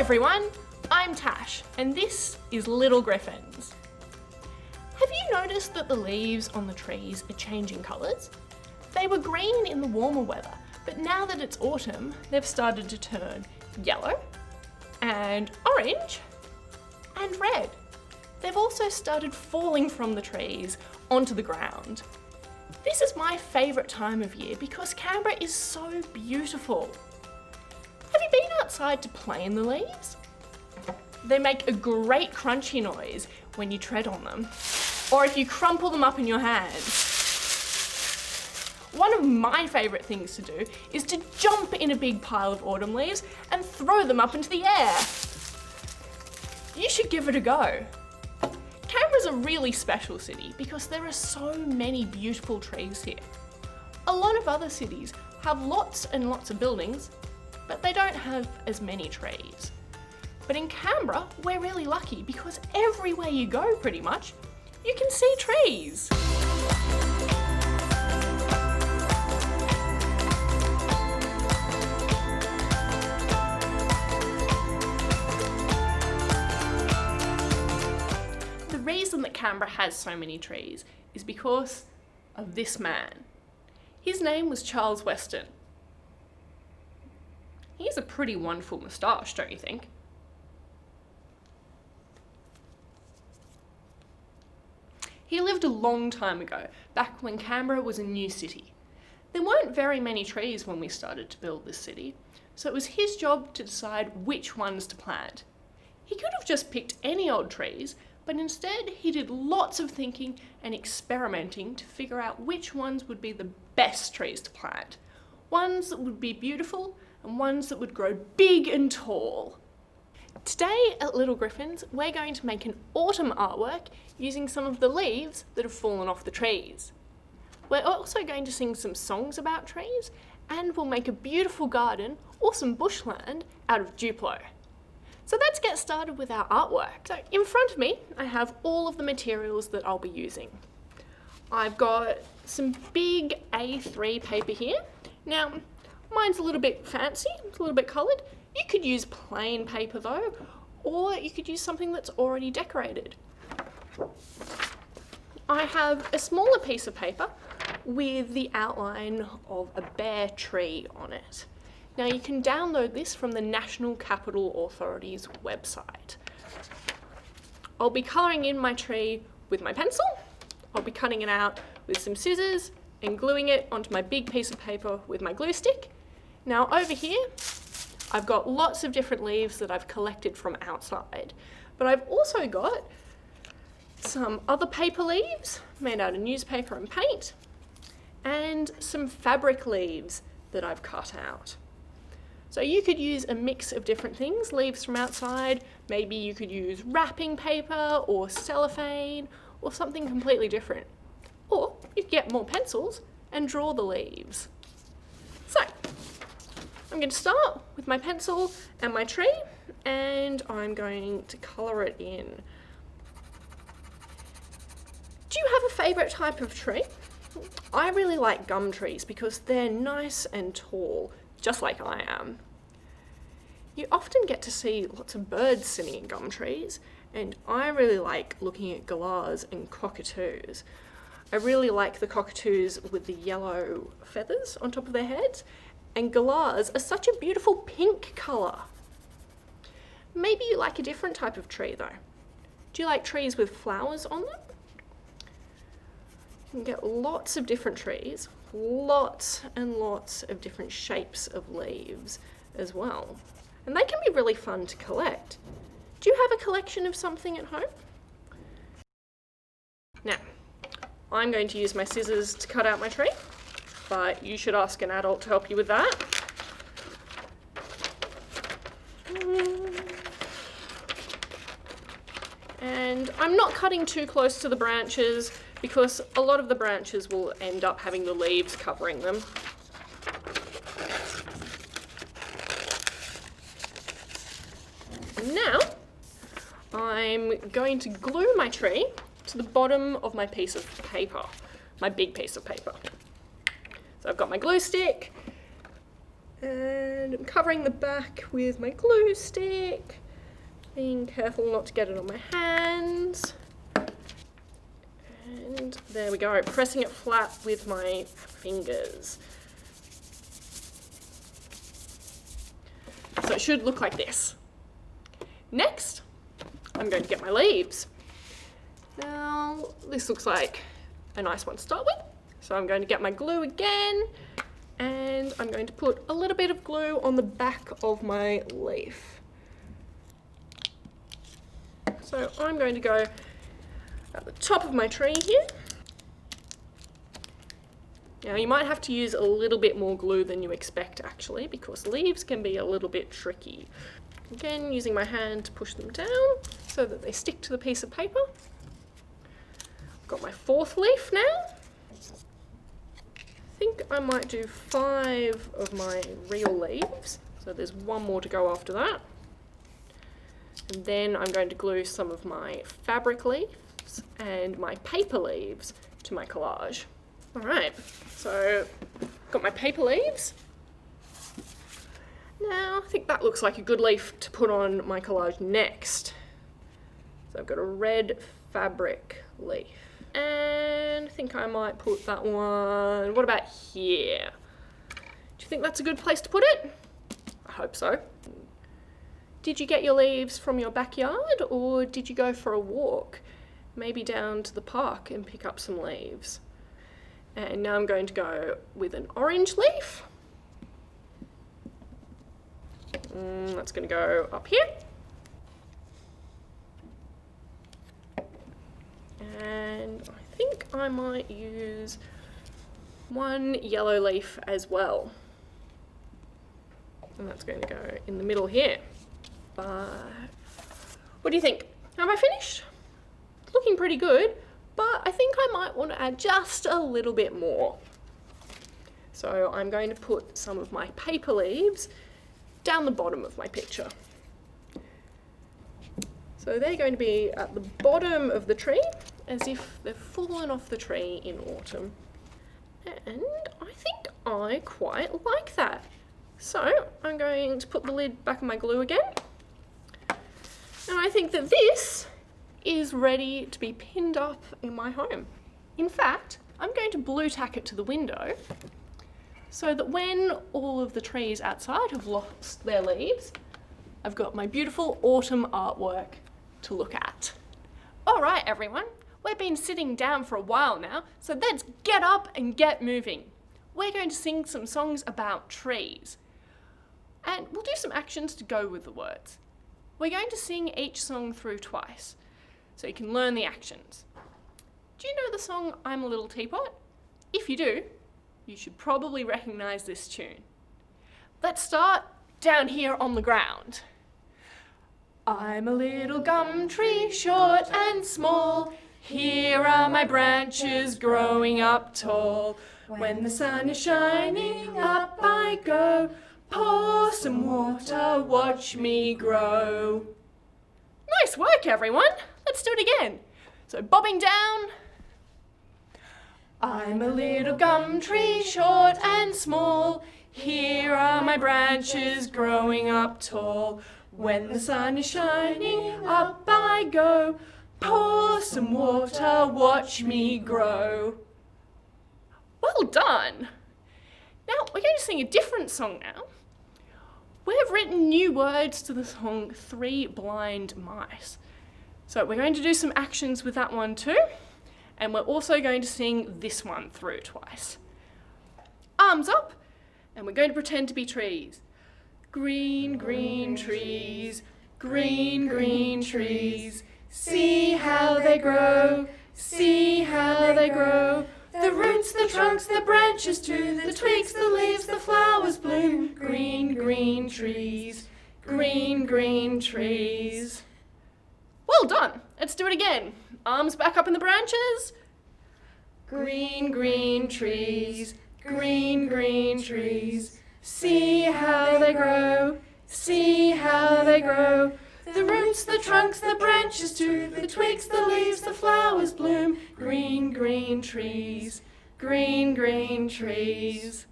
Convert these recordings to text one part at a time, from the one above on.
everyone, I'm Tash, and this is Little Griffins. Have you noticed that the leaves on the trees are changing colours? They were green in the warmer weather, but now that it's autumn, they've started to turn yellow and orange and red. They've also started falling from the trees onto the ground. This is my favourite time of year because Canberra is so beautiful. Have you been outside to play in the leaves? They make a great crunchy noise when you tread on them, or if you crumple them up in your hands. One of my favourite things to do is to jump in a big pile of autumn leaves and throw them up into the air. You should give it a go. Canberra's a really special city because there are so many beautiful trees here. A lot of other cities have lots and lots of buildings, but they don't have as many trees. But in Canberra, we're really lucky because everywhere you go, pretty much, you can see trees. The reason that Canberra has so many trees is because of this man. His name was Charles Weston. He has a pretty wonderful moustache, don't you think? He lived a long time ago, back when Canberra was a new city. There weren't very many trees when we started to build this city, so it was his job to decide which ones to plant. He could have just picked any old trees, but instead he did lots of thinking and experimenting to figure out which ones would be the best trees to plant. Ones that would be beautiful and ones that would grow big and tall. Today at Little Griffins, we're going to make an autumn artwork using some of the leaves that have fallen off the trees. We're also going to sing some songs about trees, and we'll make a beautiful garden or some bushland out of Duplo. So let's get started with our artwork. So in front of me, I have all of the materials that I'll be using. I've got some big A3 paper here. Now, mine's a little bit fancy, it's a little bit coloured. You could use plain paper though, or you could use something that's already decorated. I have a smaller piece of paper with the outline of a bare tree on it. Now you can download this from the National Capital Authority's website. I'll be colouring in my tree with my pencil. I'll be cutting it out with some scissors and gluing it onto my big piece of paper with my glue stick. Now over here, I've got lots of different leaves that I've collected from outside, but I've also got some other paper leaves made out of newspaper and paint, and some fabric leaves that I've cut out. So you could use a mix of different things, leaves from outside, maybe you could use wrapping paper or cellophane or something completely different. Or you could get more pencils and draw the leaves. So, I'm going to start with my pencil and my tree, and I'm going to colour it in. Do you have a favourite type of tree? I really like gum trees because they're nice and tall, just like I am. You often get to see lots of birds sitting in gum trees, and I really like looking at galahs and cockatoos. I really like the cockatoos with the yellow feathers on top of their heads, and galahs are such a beautiful pink colour. Maybe you like a different type of tree though. Do you like trees with flowers on them? You can get lots of different trees, lots and lots of different shapes of leaves as well. And they can be really fun to collect. Do you have a collection of something at home? Now, I'm going to use my scissors to cut out my tree, but you should ask an adult to help you with that. And I'm not cutting too close to the branches because a lot of the branches will end up having the leaves covering them. And now, I'm going to glue my tree to the bottom of my piece of paper, my big piece of paper. So I've got my glue stick, And I'm covering the back with my glue stick, being careful not to get it on my hands. And there we go, pressing it flat with my fingers. So it should look like this. Next, I'm going to get my leaves. Now, this looks like a nice one to start with. So I'm going to get my glue again, and I'm going to put a little bit of glue on the back of my leaf. So I'm going to go at the top of my tree here. Now you might have to use a little bit more glue than you expect actually, because leaves can be a little bit tricky. Again, using my hand to push them down so that they stick to the piece of paper. I've got my fourth leaf now. I think I might do 5 of my real leaves, so there's one more to go after that. And then I'm going to glue some of my fabric leaves and my paper leaves to my collage. Alright, so got my paper leaves. Now I think that looks like a good leaf to put on my collage next. So I've got a red fabric leaf. And I think I might put that one, what about here? Do you think that's a good place to put it? I hope so. Did you get your leaves from your backyard, or did you go for a walk? Maybe down to the park and pick up some leaves. And now I'm going to go with an orange leaf. That's going to go up here. And I think I might use one yellow leaf as well. And that's going to go in the middle here. But what do you think? Have I finished? Looking pretty good, but I think I might want to add just a little bit more. So I'm going to put some of my paper leaves down the bottom of my picture. So they're going to be at the bottom of the tree, as if they've fallen off the tree in autumn. And I think I quite like that. So I'm going to put the lid back on my glue again. And I think that this is ready to be pinned up in my home. In fact, I'm going to blue tack it to the window so that when all of the trees outside have lost their leaves, I've got my beautiful autumn artwork to look at. All right, everyone, we've been sitting down for a while now, so let's get up and get moving. We're going to sing some songs about trees, and we'll do some actions to go with the words. We're going to sing each song through twice, so you can learn the actions. Do you know the song I'm a Little Teapot? If you do, you should probably recognise this tune. Let's start down here on the ground. I'm a little gum tree, short and small. Here are my branches growing up tall. When the sun is shining, up I go. Pour some water, watch me grow. Nice work, everyone. Let's do it again. So bobbing down. I'm a little gum tree, short and small. Here are my branches growing up tall. When the sun is shining, up I go. Pour some water, watch me grow. Well done. Now we're going to sing a different song now. We've written new words to the song Three Blind Mice. So we're going to do some actions with that one too. And we're also going to sing this one through twice. Arms up, and we're going to pretend to be trees. Green, green trees, green, green trees. See how they grow, see how they grow. The roots, the trunks, the branches too, the twigs, the leaves, the flowers bloom. Green, green trees, green, green trees. Well done. Let's do it again. Arms back up in the branches. Green, green trees, green, green trees. See how they grow, see how they grow. The roots, the trunks, the branches too, the twigs, the leaves, the flowers bloom. Green, green trees, green, green trees.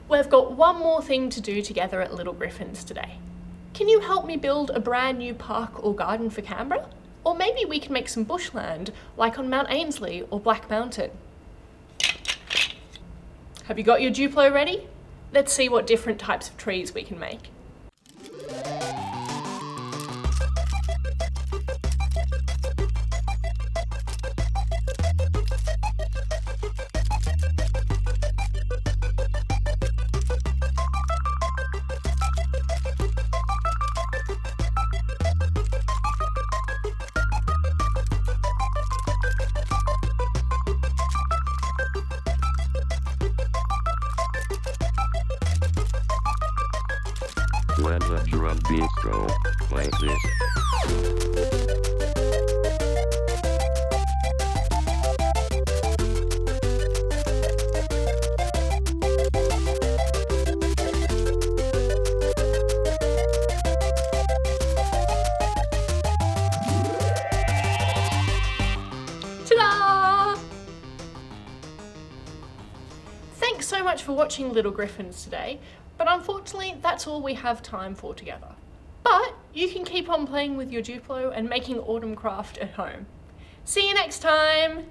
We've got one more thing to do together at Little Griffins today. Can you help me build a brand new park or garden for Canberra? Or maybe we can make some bushland, like on Mount Ainslie or Black Mountain. Have you got your Duplo ready? Let's see what different types of trees we can make. When the drum beats go like this. Ta-da! Thanks so much for watching Little Griffins today, but unfortunately that's all we have time for together. But you can keep on playing with your Duplo and making autumn craft at home. See you next time!